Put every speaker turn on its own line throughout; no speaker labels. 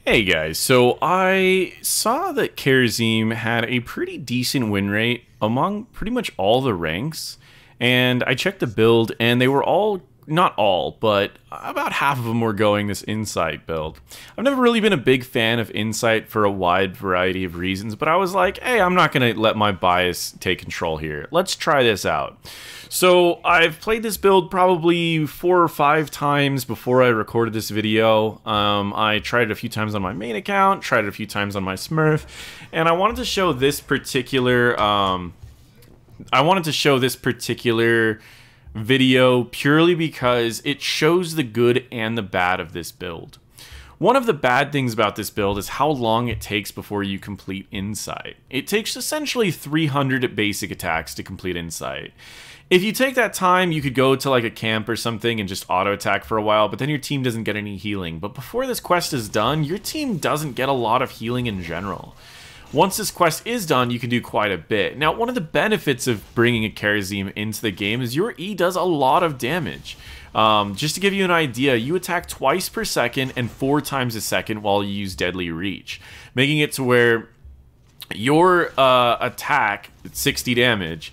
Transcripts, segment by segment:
Hey guys, so I saw that Kharazims had a pretty decent win rate among pretty much all the ranks, and I checked the build and they were all, not all, but about half of them were going this Insight build. I've never really been a big fan of Insight for a wide variety of reasons, but I was like, hey, I'm not going to let my bias take control here. Let's try this out. So I've played this build probably 4 or 5 times before I recorded this video. I tried it a few times on my main account, tried it a few times on my Smurf, and I wanted to show this particular video purely because it shows the good and the bad of this build. One of the bad things about this build is how long it takes before you complete Insight. It takes essentially 300 basic attacks to complete Insight. If you take that time, you could go to like a camp or something and just auto attack for a while, but then your team doesn't get any healing. But before this quest is done, your team doesn't get a lot of healing in general. Once this quest is done, you can do quite a bit. Now, one of the benefits of bringing a Kharazims into the game is your E does a lot of damage. Just to give you an idea, you attack twice per second and 4 times a second while you use Deadly Reach, making it to where your attack at 60 damage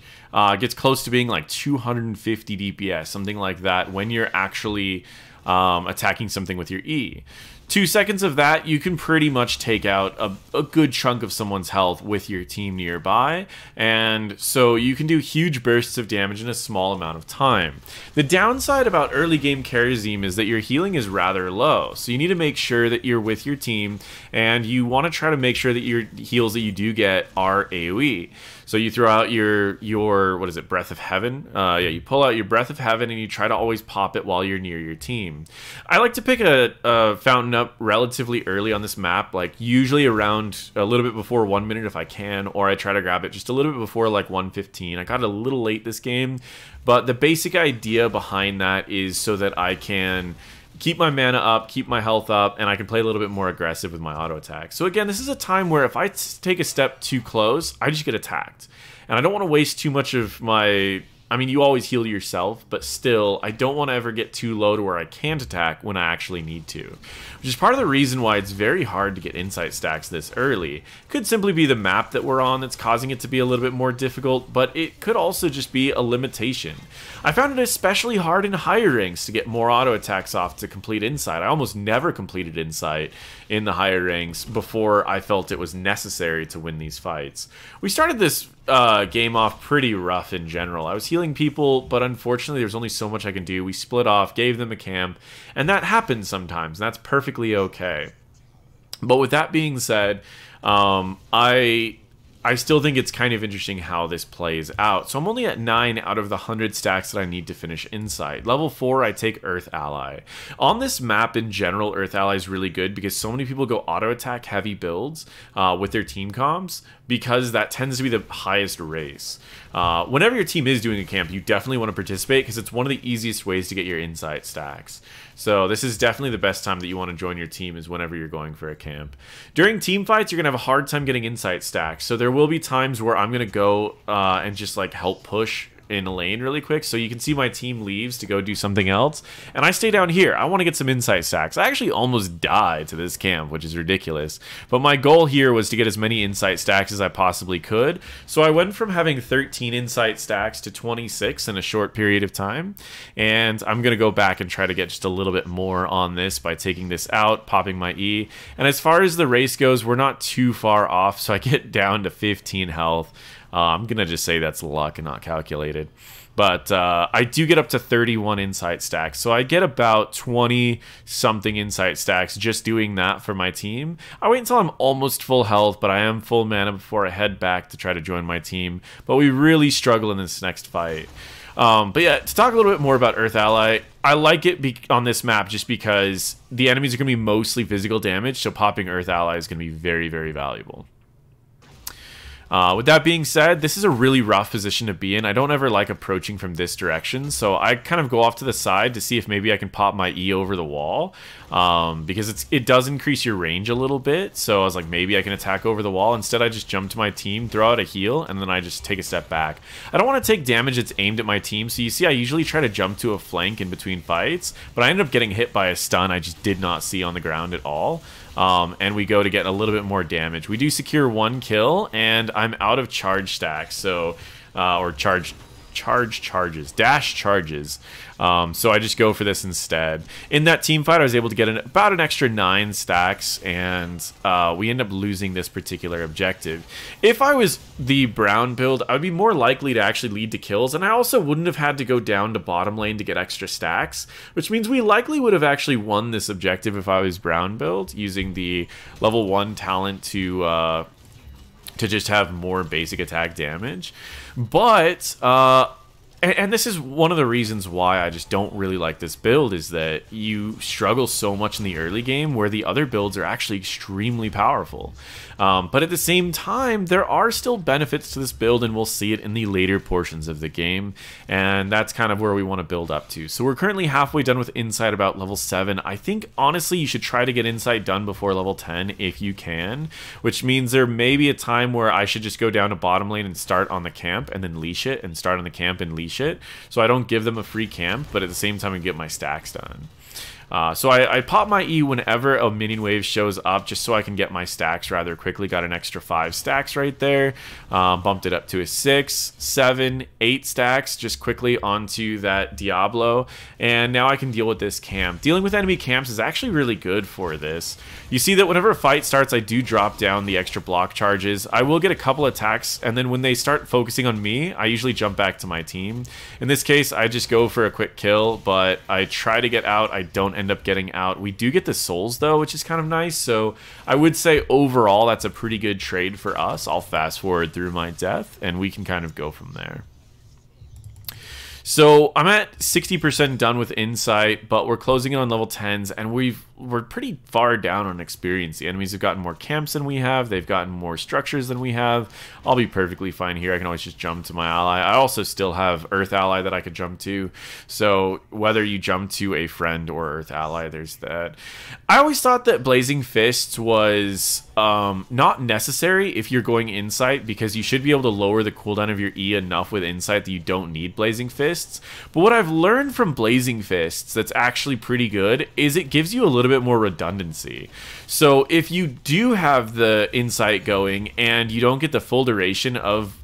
gets close to being like 250 DPS, something like that, when you're actually attacking something with your E. 2 seconds of that, you can pretty much take out a good chunk of someone's health with your team nearby, and so you can do huge bursts of damage in a small amount of time. The downside about early game Kharazims is that your healing is rather low, so you need to make sure that you're with your team, and you want to try to make sure that your heals that you do get are AoE. So you throw out your what is it, Breath of Heaven? Yeah, you pull out your Breath of Heaven and you try to always pop it while you're near your team. I like to pick a fountain up relatively early on this map, like usually around a little bit before 1 minute if I can, or I try to grab it just a little bit before like 1:15. I got it a little late this game, but the basic idea behind that is so that I can keep my mana up, keep my health up, and I can play a little bit more aggressive with my auto attack. So again, this is a time where if I take a step too close, I just get attacked. And I don't want to waste too much of my... I mean, you always heal yourself, but still, I don't want to ever get too low to where I can't attack when I actually need to. Which is part of the reason why it's very hard to get Insight stacks this early. Could simply be the map that we're on that's causing it to be a little bit more difficult, but it could also just be a limitation. I found it especially hard in higher ranks to get more auto attacks off to complete Insight. I almost never completed Insight in the higher ranks before I felt it was necessary to win these fights. We started this game off pretty rough in general. I was healing people, but unfortunately there's only so much I can do. We split off, gave them a camp, and that happens sometimes, and that's perfectly okay. But with that being said, I still think it's kind of interesting how this plays out. So I'm only at 9 out of the 100 stacks that I need to finish Insight. Level 4, I take Earth Ally. On this map in general, Earth Ally is really good because so many people go auto attack heavy builds with their team comps, because that tends to be the highest race. Whenever your team is doing a camp, you definitely want to participate because it's one of the easiest ways to get your Insight stacks. So this is definitely the best time that you want to join your team, is whenever you're going for a camp. During team fights, you're going to have a hard time getting Insight stacks. So there will be times where I'm going to go and just like help push in a lane really quick, so you can see my team leaves to go do something else, and I stay down here. I want to get some Insight stacks. I actually almost died to this camp, which is ridiculous, but my goal here was to get as many Insight stacks as I possibly could, so I went from having 13 Insight stacks to 26 in a short period of time, and I'm going to go back and try to get just a little bit more on this by taking this out, popping my E, and as far as the race goes, we're not too far off, so I get down to 15 health. I'm going to just say that's luck and not calculated. But I do get up to 31 Insight stacks. So I get about 20-something Insight stacks just doing that for my team. I wait until I'm almost full health, but I am full mana before I head back to try to join my team. But we really struggle in this next fight. But yeah, to talk a little bit more about Earth Ally, I like it on this map just because the enemies are going to be mostly physical damage. So popping Earth Ally is going to be very, very valuable. With that being said, this is a really rough position to be in. I don't ever like approaching from this direction, so I kind of go off to the side to see if maybe I can pop my E over the wall, because it does increase your range a little bit. So I was like, maybe I can attack over the wall. Instead, I just jump to my team, throw out a heal, and then I just take a step back. I don't want to take damage that's aimed at my team, so you see I usually try to jump to a flank in between fights, but I ended up getting hit by a stun I just did not see on the ground at all. And we go to get a little bit more damage. We do secure 1 kill, and I'm out of charge stacks, so or dash charges. So I just go for this instead. In that team fight, I was able to get about an extra 9 stacks, and we end up losing this particular objective. If I was the brown build, I would be more likely to actually lead to kills, and I also wouldn't have had to go down to bottom lane to get extra stacks, which means we likely would have actually won this objective if I was brown build, using the level 1 talent to just have more basic attack damage. But and this is one of the reasons why I just don't really like this build, is that you struggle so much in the early game where the other builds are actually extremely powerful. But at the same time, there are still benefits to this build, and we'll see it in the later portions of the game, and that's kind of where we want to build up to. So we're currently halfway done with Insight, about level 7. I think, honestly, you should try to get Insight done before level 10 if you can, which means there may be a time where I should just go down to bottom lane and start on the camp, and then leash it, and start on the camp and leash it, so I don't give them a free camp, but at the same time I get my stacks done. So I pop my E whenever a minion wave shows up, just so I can get my stacks rather quickly. Got an extra 5 stacks right there. Bumped it up to a 6, 7, 8 stacks just quickly onto that Diablo. And now I can deal with this camp. Dealing with enemy camps is actually really good for this. You see that whenever a fight starts, I do drop down the extra block charges. I will get a couple attacks, and then when they start focusing on me, I usually jump back to my team. In this case, I just go for a quick kill, but I try to get out. I don't end up getting out. We do get the souls though, which is kind of nice, so I would say overall that's a pretty good trade for us. I'll fast forward through my death and we can kind of go from there. So I'm at 60% done with Insight, but we're closing in on level 10s, and we're pretty far down on experience. The enemies have gotten more camps than we have. They've gotten more structures than we have. I'll be perfectly fine here. I can always just jump to my ally. I also still have Earth Ally that I could jump to. So whether you jump to a friend or Earth Ally, there's that. I always thought that Blazing Fists was not necessary if you're going Insight, because you should be able to lower the cooldown of your E enough with Insight that you don't need Blazing Fists. But what I've learned from Blazing Fists that's actually pretty good is it gives you a little bit more redundancy. So if you do have the Insight going and you don't get the full duration of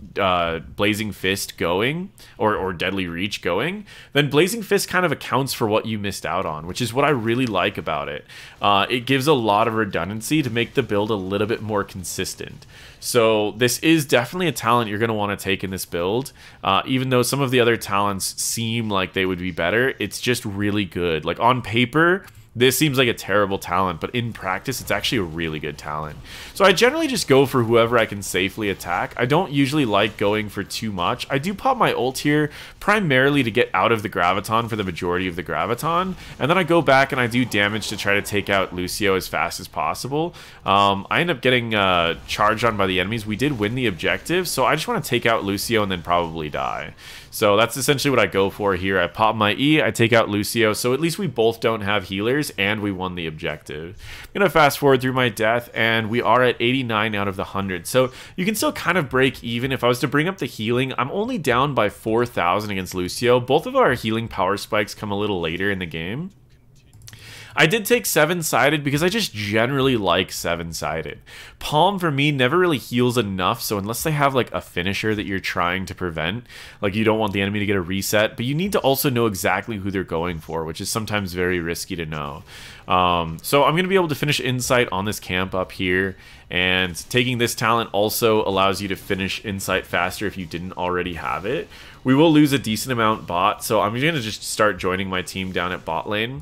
Blazing Fist going, or Deadly Reach going, then Blazing Fist kind of accounts for what you missed out on, which is what I really like about it. It gives a lot of redundancy to make the build a little bit more consistent. So this is definitely a talent you're going to want to take in this build. Even though some of the other talents seem like they would be better, it's just really good. Like on paper, this seems like a terrible talent, but in practice, it's actually a really good talent. So I generally just go for whoever I can safely attack. I don't usually like going for too much. I do pop my ult here primarily to get out of the Graviton for the majority of the Graviton, and then I go back and I do damage to try to take out Lucio as fast as possible. I end up getting charged on by the enemies. We did win the objective, so I just want to take out Lucio and then probably die. So that's essentially what I go for here. I pop my E, I take out Lucio, so at least we both don't have healers, and we won the objective. I'm going to fast forward through my death, and we are at 89 out of the 100. So you can still kind of break even. If I was to bring up the healing, I'm only down by 4,000 against Lucio. Both of our healing power spikes come a little later in the game. I did take 7-sided because I just generally like 7-sided. Palm for me never really heals enough, so unless they have like a finisher that you're trying to prevent, like you don't want the enemy to get a reset, but you need to also know exactly who they're going for, which is sometimes very risky to know. So I'm going to be able to finish Insight on this camp up here, and taking this talent also allows you to finish Insight faster if you didn't already have it. We will lose a decent amount bot, so I'm going to just start joining my team down at bot lane.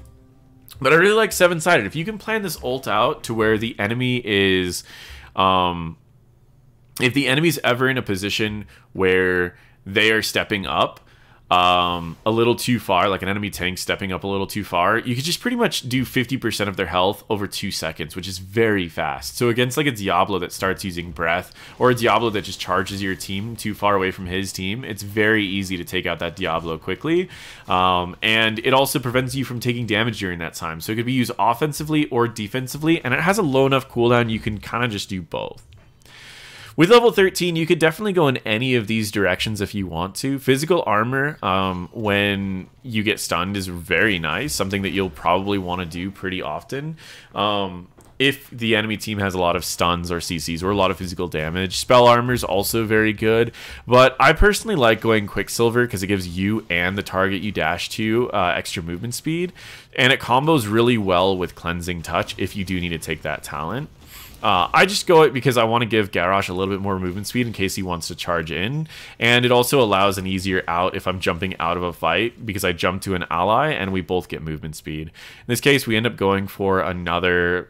But I really like 7-sided. If you can plan this ult out to where the enemy is, if the enemy's ever in a position where they are stepping up, a little too far, like an enemy tank stepping up a little too far, you could just pretty much do 50% of their health over 2 seconds, which is very fast. So against like a Diablo that starts using breath, or a Diablo that just charges your team too far away from his team, it's very easy to take out that Diablo quickly. And it also prevents you from taking damage during that time. So it could be used offensively or defensively, and it has a low enough cooldown you can kind of just do both. With level 13, you could definitely go in any of these directions if you want to. Physical armor, when you get stunned, is very nice. Something that you'll probably want to do pretty often. If the enemy team has a lot of stuns or CCs or a lot of physical damage. Spell armor is also very good. But I personally like going Quicksilver because it gives you and the target you dash to extra movement speed. And it combos really well with Cleansing Touch if you do need to take that talent. I just go it because I want to give Garrosh a little bit more movement speed in case he wants to charge in. And it also allows an easier out if I'm jumping out of a fight because I jump to an ally and we both get movement speed. In this case, we end up going for another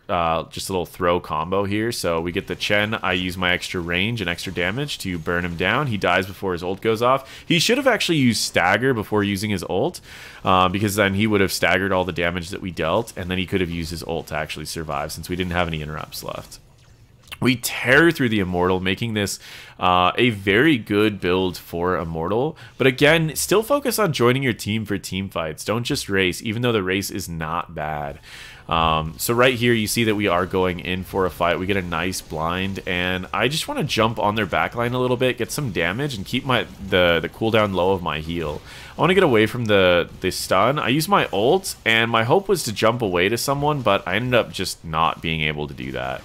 just a little throw combo here. So we get the Chen. I use my extra range and extra damage to burn him down. He dies before his ult goes off. He should have actually used Stagger before using his ult because then he would have staggered all the damage that we dealt, and then he could have used his ult to actually survive since we didn't have any interrupts left. We tear through the Immortal, making this a very good build for Immortal. But again, still focus on joining your team for team fights. Don't just race, even though the race is not bad. So right here, you see that we are going in for a fight. We get a nice blind, and I just want to jump on their backline a little bit, get some damage, and keep the cooldown low of my heal. I want to get away from the stun. I use my ult, and my hope was to jump away to someone, but I ended up just not being able to do that.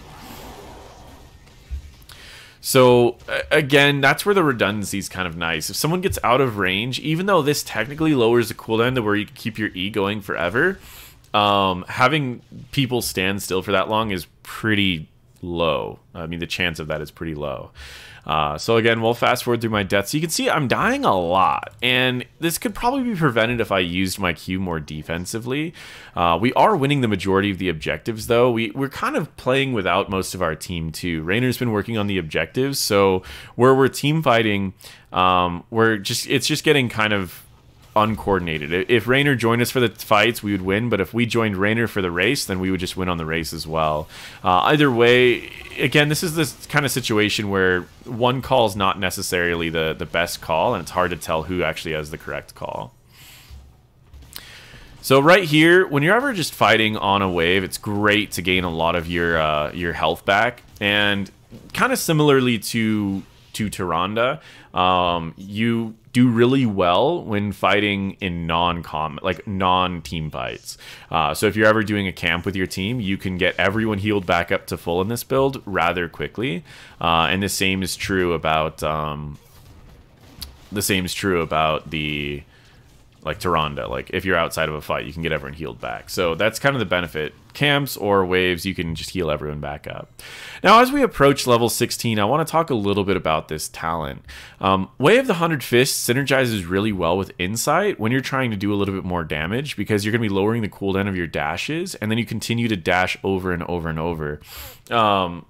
So, again, that's where the redundancy is kind of nice. If someone gets out of range, even though this technically lowers the cooldown to where you can keep your E going forever, having people stand still for that long is pretty low. I mean, the chance of that is pretty low. So again, we'll fast forward through my deaths. You can see I'm dying a lot, and this could probably be prevented if I used my Q more defensively. We are winning the majority of the objectives, though. We're kind of playing without most of our team, too. Rainer's been working on the objectives, so where we're team fighting, it's just getting kind of uncoordinated. If Rainer joined us for the fights, we would win, but if we joined Rainer for the race, then we would just win on the race as well. Either way, again, this is this kind of situation where one call is not necessarily the best call, and it's hard to tell who actually has the correct call. So right here, when you're ever just fighting on a wave, it's great to gain a lot of your health back, and kind of similarly to Tyrande, you do really well when fighting in non-team fights. So if you're ever doing a camp with your team, you can get everyone healed back up to full in this build rather quickly. And the same is true about Tyrande. Like if you're outside of a fight, you can get everyone healed back. So that's kind of the benefit. Camps or waves, you can just heal everyone back up. Now, as we approach level 16, I want to talk a little bit about this talent. Way of the 100 Fists synergizes really well with Insight when you're trying to do a little bit more damage, because you're going to be lowering the cooldown of your dashes, and then you continue to dash over and over and over.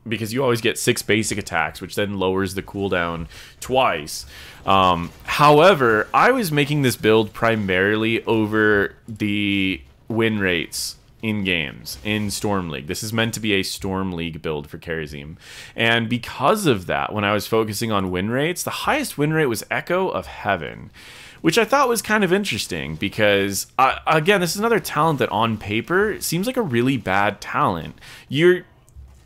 Because you always get 6 basic attacks, which then lowers the cooldown twice. However, I was making this build primarily over the win rates in games, in Storm League. This is meant to be a Storm League build for Kharazim. And because of that, when I was focusing on win rates, the highest win rate was Echo of Heaven, which I thought was kind of interesting because, again, this is another talent that on paper seems like a really bad talent. You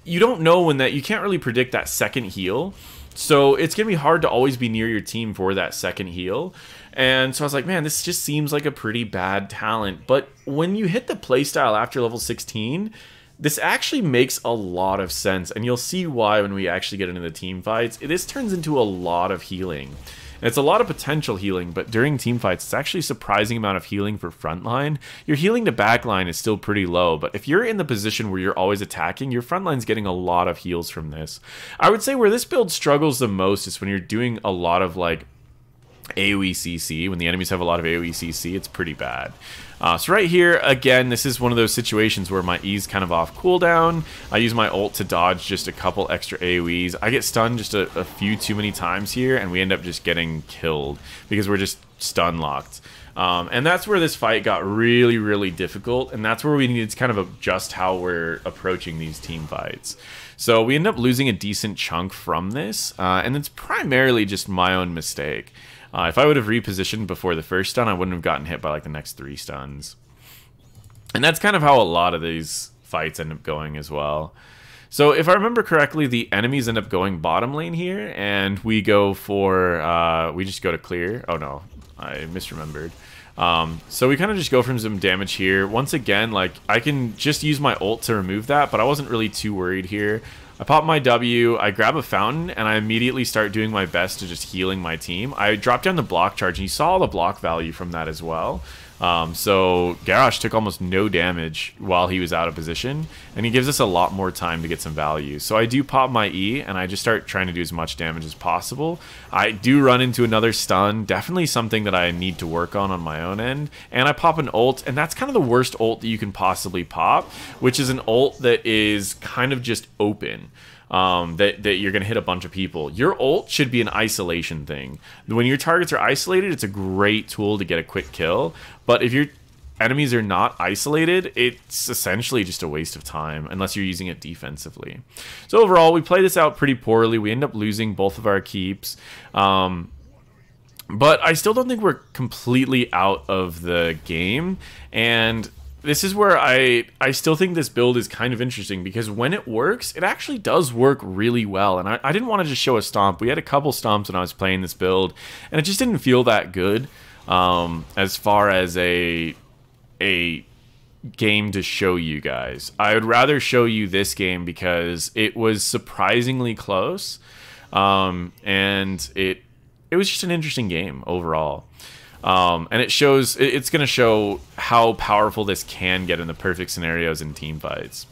don't know when you can't really predict that second heal. So it's going to be hard to always be near your team for that second heal. And so I was like, man, this just seems like a pretty bad talent. But when you hit the playstyle after level 16, this actually makes a lot of sense. And you'll see why when we actually get into the team fights. This turns into a lot of healing. And it's a lot of potential healing, but during team fights, it's actually a surprising amount of healing for frontline. Your healing to backline is still pretty low, but if you're in the position where you're always attacking, your frontline's getting a lot of heals from this. I would say where this build struggles the most is when you're doing a lot of like AoE CC. When the enemies have a lot of AoE CC, it's pretty bad. So right here, again, this is one of those situations where my E's kind of off cooldown. I use my ult to dodge just a couple extra AoEs. I get stunned just a few too many times here, and we end up just getting killed because we're just stun locked. And that's where this fight got really, really difficult, and that's where we needed to kind of adjust how we're approaching these team fights. So we end up losing a decent chunk from this, and it's primarily just my own mistake. If I would have repositioned before the first stun, I wouldn't have gotten hit by like the next 3 stuns. And that's kind of how a lot of these fights end up going as well. So if I remember correctly, the enemies end up going bottom lane here, and we go for, we just go to clear. Oh no, I misremembered. So we kind of just go from some damage here. Once again, like, I can just use my ult to remove that, but I wasn't really too worried here. I pop my W, I grab a fountain, and I immediately start doing my best to just healing my team. I drop down the block charge, and you saw all the block value from that as well. So Garrosh took almost no damage while he was out of position, and he gives us a lot more time to get some value. So I do pop my E, and I just start trying to do as much damage as possible. I do run into another stun, definitely something that I need to work on my own end, and I pop an ult, and that's kind of the worst ult that you can possibly pop, which is an ult that is kind of just open. That you're going to hit a bunch of people. Your ult should be an isolation thing. When your targets are isolated, it's a great tool to get a quick kill. But if your enemies are not isolated, it's essentially just a waste of time unless you're using it defensively. So overall, we play this out pretty poorly. We end up losing both of our keeps. But I still don't think we're completely out of the game. And this is where I still think this build is kind of interesting, because when it works, it actually does work really well. And I didn't want to just show a stomp. We had a couple stomps when I was playing this build, and it just didn't feel that good as far as a game to show you guys. I would rather show you this game because it was surprisingly close, and it was just an interesting game overall. And it shows, it's going to show how powerful this can get in the perfect scenarios in team fights.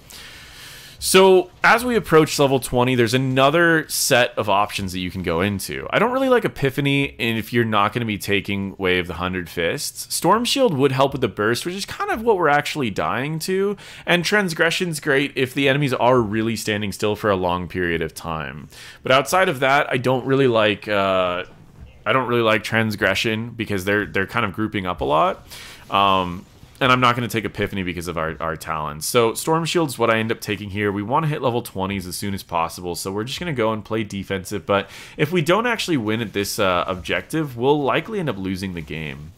So as we approach level 20, there's another set of options that you can go into. I don't really like Epiphany, and if you're not going to be taking Way of the 100 Fists. Storm Shield would help with the burst, which is kind of what we're actually dying to. And Transgression's great if the enemies are really standing still for a long period of time. But outside of that, I don't really like Transgression because they're kind of grouping up a lot. And I'm not going to take Epiphany because of our talents. So Storm Shield's what I end up taking here. We want to hit level 20s as soon as possible, so we're just going to go and play defensive. But if we don't actually win at this objective, we'll likely end up losing the game.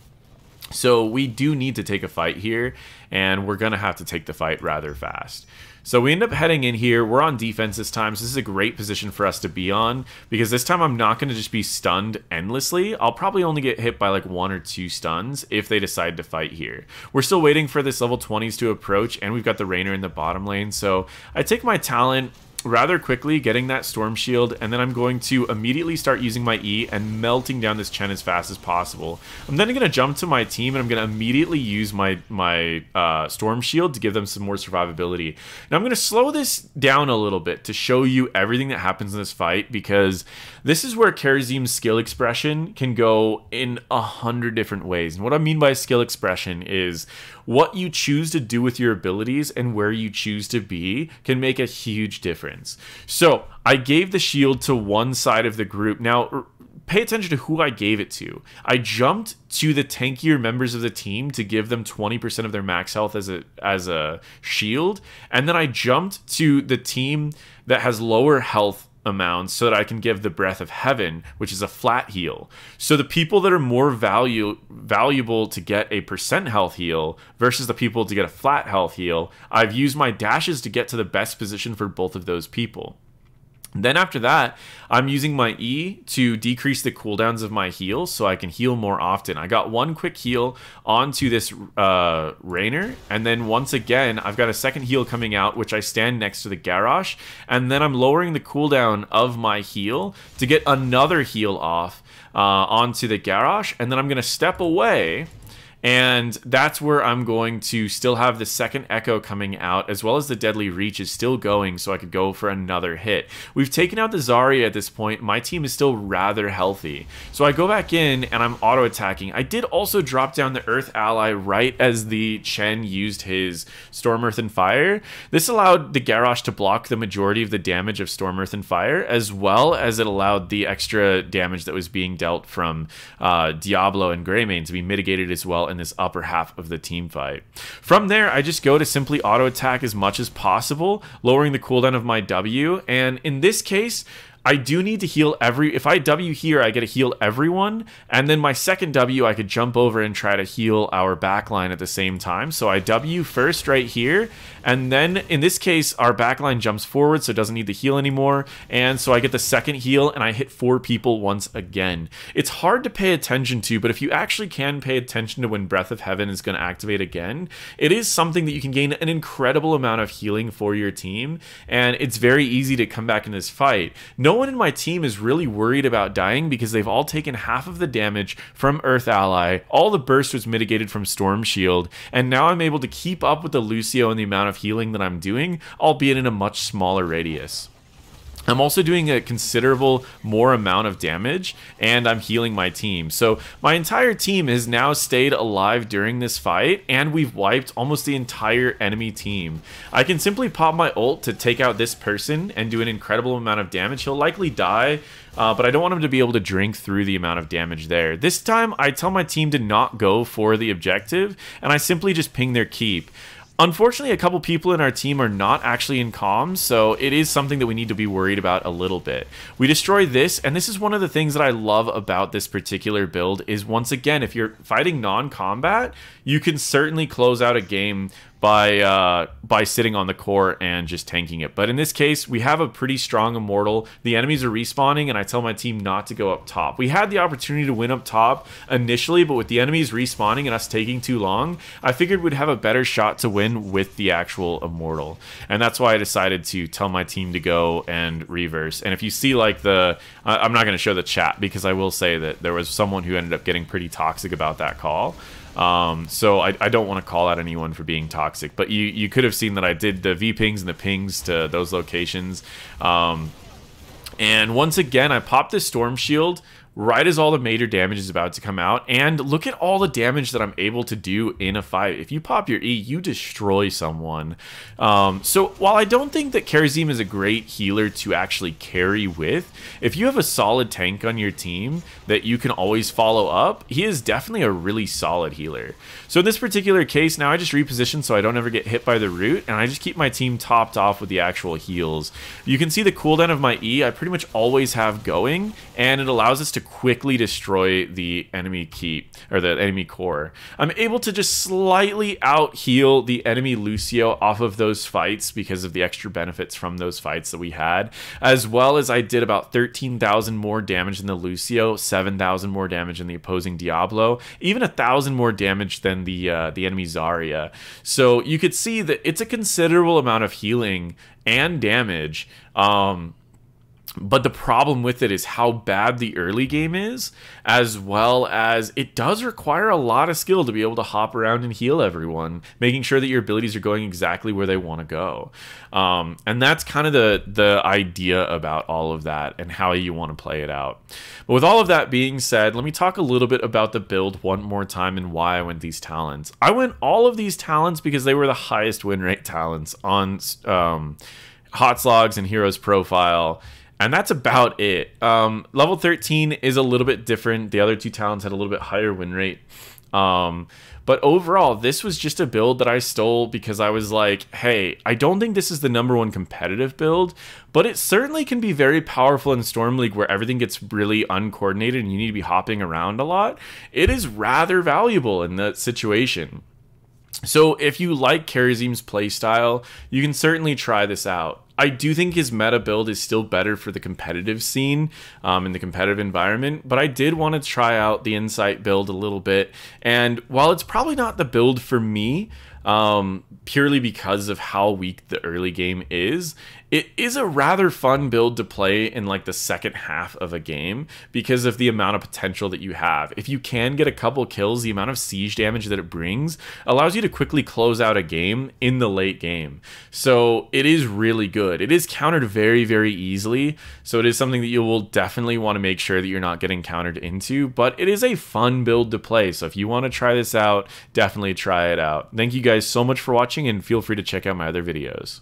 So we do need to take a fight here, and we're going to have to take the fight rather fast. So we end up heading in here. We're on defense this time, so this is a great position for us to be on, because this time I'm not going to just be stunned endlessly. I'll probably only get hit by like 1 or 2 stuns if they decide to fight here. We're still waiting for this level 20s to approach, and we've got the Rainer in the bottom lane. So I take my talent rather quickly, getting that Storm Shield, and then I'm going to immediately start using my E and melting down this Chen as fast as possible. I'm then going to jump to my team, and I'm going to immediately use my Storm Shield to give them some more survivability. Now I'm going to slow this down a little bit to show you everything that happens in this fight, because this is where Kharazim's skill expression can go in 100 different ways. And what I mean by skill expression is what you choose to do with your abilities and where you choose to be can make a huge difference. So I gave the shield to one side of the group. Now pay attention to who I gave it to. I jumped to the tankier members of the team to give them 20% of their max health as a shield, and then I jumped to the team that has lower health amounts so that I can give the Breath of Heaven, which is a flat heal. So the people that are more valuable to get a percent health heal versus the people to get a flat health heal, I've used my dashes to get to the best position for both of those people. Then after that, I'm using my E to decrease the cooldowns of my heals so I can heal more often. I got one quick heal onto this Rainer, and then once again, I've got a second heal coming out, which I stand next to the Garrosh, and then I'm lowering the cooldown of my heal to get another heal off onto the Garrosh, and then I'm going to step away, And that's where I'm going to still have the second Echo coming out, as well as the Deadly Reach is still going, so I could go for another hit. We've taken out the Zarya at this point. My team is still rather healthy. So I go back in and I'm auto-attacking. I did also drop down the Earth ally right as the Chen used his Storm, Earth, and Fire. This allowed the Garrosh to block the majority of the damage of Storm, Earth, and Fire, as well as it allowed the extra damage that was being dealt from Diablo and Greymane to be mitigated as well in this upper half of the team fight. From there, I just go to simply auto-attack as much as possible, lowering the cooldown of my W, and in this case, I do need to heal if I W here, I get to heal everyone, and then my second W, I could jump over and try to heal our backline at the same time. So I W first right here, and then in this case, our backline jumps forward, so it doesn't need to heal anymore, and so I get the second heal, and I hit 4 people once again. It's hard to pay attention to, but if you actually can pay attention to when Breath of Heaven is going to activate again, it is something that you can gain an incredible amount of healing for your team, and it's very easy to come back in this fight. No one in my team is really worried about dying because they've all taken half of the damage from Earth Ally, all the burst was mitigated from Storm Shield, and now I'm able to keep up with the Lucio and the amount of healing that I'm doing, albeit in a much smaller radius. I'm also doing a considerable more amount of damage, and I'm healing my team. So my entire team has now stayed alive during this fight, and we've wiped almost the entire enemy team. I can simply pop my ult to take out this person and do an incredible amount of damage. He'll likely die, but I don't want him to be able to drink through the amount of damage there. This time, I tell my team to not go for the objective, and I simply just ping their keep. Unfortunately, a couple people in our team are not actually in comms, so it is something that we need to be worried about a little bit. We destroy this, and this is one of the things that I love about this particular build is, once again, if you're fighting non-combat, you can certainly close out a game by sitting on the core and just tanking it. But in this case, we have a pretty strong Immortal. The enemies are respawning, and I tell my team not to go up top. We had the opportunity to win up top initially, but with the enemies respawning and us taking too long, I figured we'd have a better shot to win with the actual Immortal. And that's why I decided to tell my team to go and reverse. And if you see like I'm not going to show the chat because I will say that there was someone who ended up getting pretty toxic about that call. So I don't want to call out anyone for being toxic, but you could have seen that I did the V-pings and the pings to those locations. And once again, I popped this Storm Shield right as all the major damage is about to come out, and look at all the damage that I'm able to do in a fight. If you pop your E, you destroy someone. So while I don't think that Kharazim is a great healer to actually carry with, if you have a solid tank on your team that you can always follow up, he is definitely a really solid healer. So in this particular case, now I just reposition so I don't ever get hit by the root, and I just keep my team topped off with the actual heals. You can see the cooldown of my E I pretty much always have going, and it allows us to quickly destroy the enemy keep, or the enemy core. I'm able to just slightly out heal the enemy Lucio off of those fights because of the extra benefits from those fights that we had, as well as I did about 13,000 more damage than the Lucio, 7,000 more damage than the opposing Diablo, even 1,000 more damage than the enemy Zarya. So you could see that it's a considerable amount of healing and damage. But the problem with it is how bad the early game is, as well as it does require a lot of skill to be able to hop around and heal everyone, making sure that your abilities are going exactly where they want to go. And that's kind of the idea about all of that and how you want to play it out. But with all of that being said, let me talk a little bit about the build one more time and why I went these talents. I went all of these talents because they were the highest win rate talents on Hot Slogs and Heroes Profile. And that's about it. Level 13 is a little bit different. The other two talents had a little bit higher win rate. But overall, this was just a build that I stole because I was like, hey, I don't think this is the #1 competitive build, but it certainly can be very powerful in Storm League where everything gets really uncoordinated and you need to be hopping around a lot. It is rather valuable in that situation. So if you like Kharazim's playstyle, you can certainly try this out. I do think his meta build is still better for the competitive scene in the competitive environment, but I did want to try out the Insight build a little bit. And while it's probably not the build for me, purely because of how weak the early game is, It is a rather fun build to play in like the second half of a game because of the amount of potential that you have. If you can get a couple kills, the amount of siege damage that it brings allows you to quickly close out a game in the late game. So it is really good. It is countered very, very easily. So it is something that you will definitely want to make sure that you're not getting countered into, but it is a fun build to play. So if you want to try this out, definitely try it out. Thank you guys so much for watching, and feel free to check out my other videos.